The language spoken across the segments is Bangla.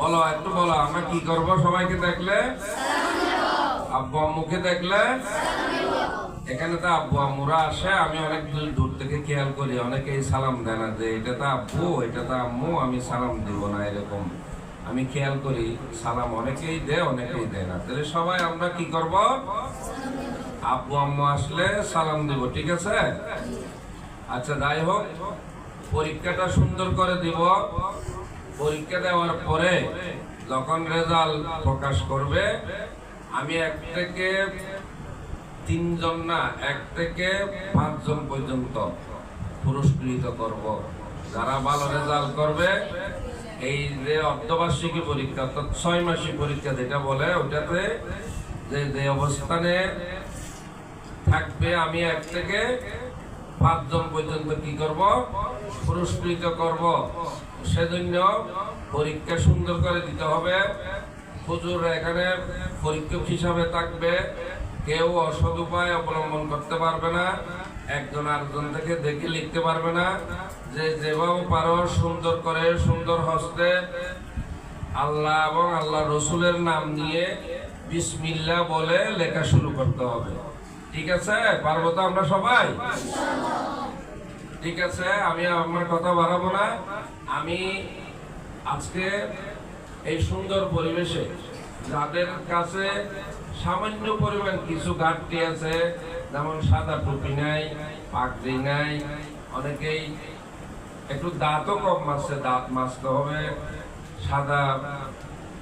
বলো একটু বলো, আমরা কি করব? সবাইকে দেখলে আব্বু আম্মুকে দেখলে, এখানে তো আব্বু আম্মুরা আসে, আমি অনেক দূর থেকে খেয়াল করি, অনেকেই সালাম দেয় না, যে এটা তো আব্বু এটা তো আম্মু, আমি সালাম দিব না, এরকম আমি খেয়াল করি। সালাম অনেকেই দেয় অনেকেই দেয় না। তাহলে সবাই আমরা কি করব? আব্বু আম্মু আসলে সালাম দিব, ঠিক আছে? আচ্ছা, যাই হোক, পরীক্ষাটা সুন্দর করে দিব। পরীক্ষা দেওয়ার পরে যখন রেজাল্ট প্রকাশ করবে, আমি 1 থেকে 3 জন না, 1 থেকে 5 জন পর্যন্ত পুরস্কৃত করব। যারা ভালো রেজাল্ট করবে, এই যে অর্ধবার্ষিকী পরীক্ষা অর্থাৎ 6 মাসিক পরীক্ষা যেটা বলে, ওটাতে যে অবস্থানে থাকবে, আমি 1 থেকে 5 জন পর্যন্ত কি করব? পুরস্কৃত করব। সেজন্য পরীক্ষা সুন্দর করে দিতে হবে। হুজুর এখানে পরীক্ষক হিসাবে থাকবে, কেউ অসৎ উপায় অবলম্বন করতে পারবে না, একজন আরেকজন থেকে দেখে লিখতে পারবে না। যে যেভাবে পারো সুন্দর করে সুন্দর হস্তে আল্লাহ এবং আল্লাহ রসুলের নাম নিয়ে বিসমিল্লাহ বলে লেখা শুরু করতে হবে, ঠিক আছে? পারবো তো আমরা সবাই? ঠিক আছে, আমি আমার কথা বাড়াবো না। আমি আজকে এই সুন্দর পরিবেশে যাদের কাছে সামান্য পরিমাণ কিছু ঘাটতি আছে, যেমন সাদা টুপি নাই, পাগড়ি নাই, অনেকেই একটু দাঁতও কম মারছে, দাঁত মাজতে হবে, সাদা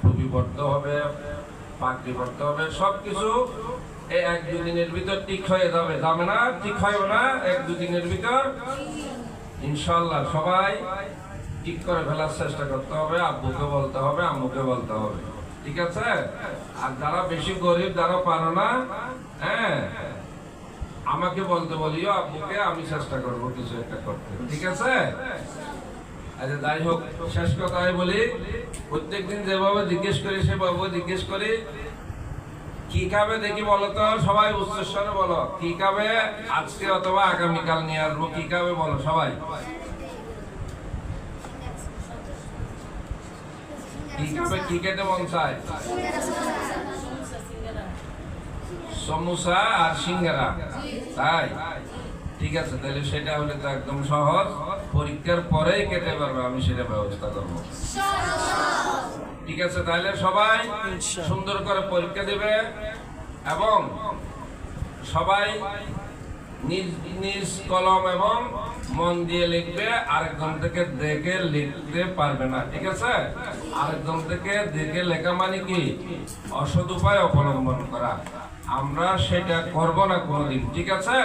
টুপি পরতে হবে, পাগড়ি পরতে হবে, সবকিছু এই 1-2 দিনের ভিতর ঠিক হয়ে যাবে। যাবে না? ঠিক হবে না 1-2 দিনের ভিতর? ইনশাআল্লাহ সবাই ঠিক করে ফেলার চেষ্টা করতে হবে। আব্বুকে বলতে হবে, আম্মুকে বলতে হবে, ঠিক আছে? আর যারা বেশি গরিব, যারা পারো না, হ্যাঁ, আমাকে বলতে বলিও, আব্বুকে, আমি চেষ্টা করব কিছু একটা করতে, ঠিক আছে? আচ্ছা, যাই হোক, শেষ কথাই বলি, প্রত্যেকদিন যেভাবে জিজ্ঞেস করি সেভাবে জিজ্ঞেস করি, কি খাবে দেখি বলো তো, সবাই উচ্চস্বরে বলো, কি খাবে আজকে অথবা আগামীকাল নিয়ে আসবো, কি খাবে বলো সবাই। কি খাবে? কি খেতে মন চায়? সমোসা আর সিঙ্গারা, তাই? ঠিক আছে, তাহলে সেটা হলে তো একদম সহজ, পরীক্ষার পরেই খেতে পারবে, আমি সেটা ব্যবস্থা করবো, ঠিক আছে? তাহলে সবাই সুন্দর করে পরীক্ষা দেবে এবং সবাই নিজ নিজ কলম এবং মন দিয়ে লিখবে, আরেকজন থেকে দেখে লিখতে পারবে না, ঠিক আছে? আরেকজন থেকে দেখে লেখা মানে কি? অসৎ উপায় অবলম্বন করা। আমরা সেটা করব না কোনোদিন, ঠিক আছে?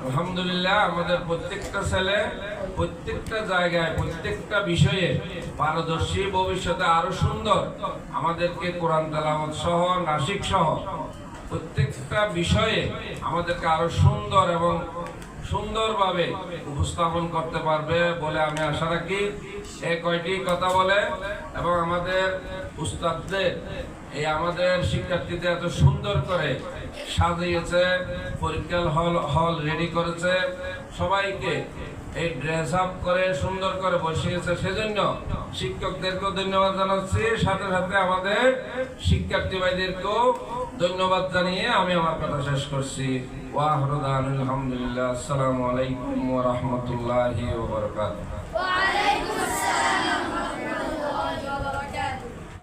আলহামদুলিল্লাহ, আমাদের প্রত্যেকটা ছেলে প্রত্যেকটা জায়গায় প্রত্যেকটা বিষয়ে পারদর্শী, ভবিষ্যতে আরো সুন্দর আমাদেরকে কোরআন তেলাওয়াত সহ, নাসিক সহ প্রত্যেকটা বিষয়ে আমাদেরকে আরো সুন্দর এবং সুন্দরভাবে উপস্থাপন করতে পারবে বলে আমি আশা রাখি। এই কয়টি কথা বলে এবং আমাদের উস্তাদদের, এই আমাদের শিক্ষার্থীদের এত সুন্দর করে সাজিয়েছে, পরীক্ষার হল রেডি করেছে, সবাইকে এই ড্রেস আপ করে সুন্দর করে বসিয়েছে, সেজন্য শিক্ষকদেরকেও ধন্যবাদ জানাচ্ছি, সাথে সাথে আমাদের শিক্ষার্থী ভাইদেরকেও ধন্যবাদ জানিয়ে আমি আমার কথা শেষ করছি। ওয়া আখিরু দাওয়ানা আলহামদুলিল্লাহ। আসসালামু আলাইকুম ওয়া রাহমাতুল্লাহি ওয়া বারাকাতুহু।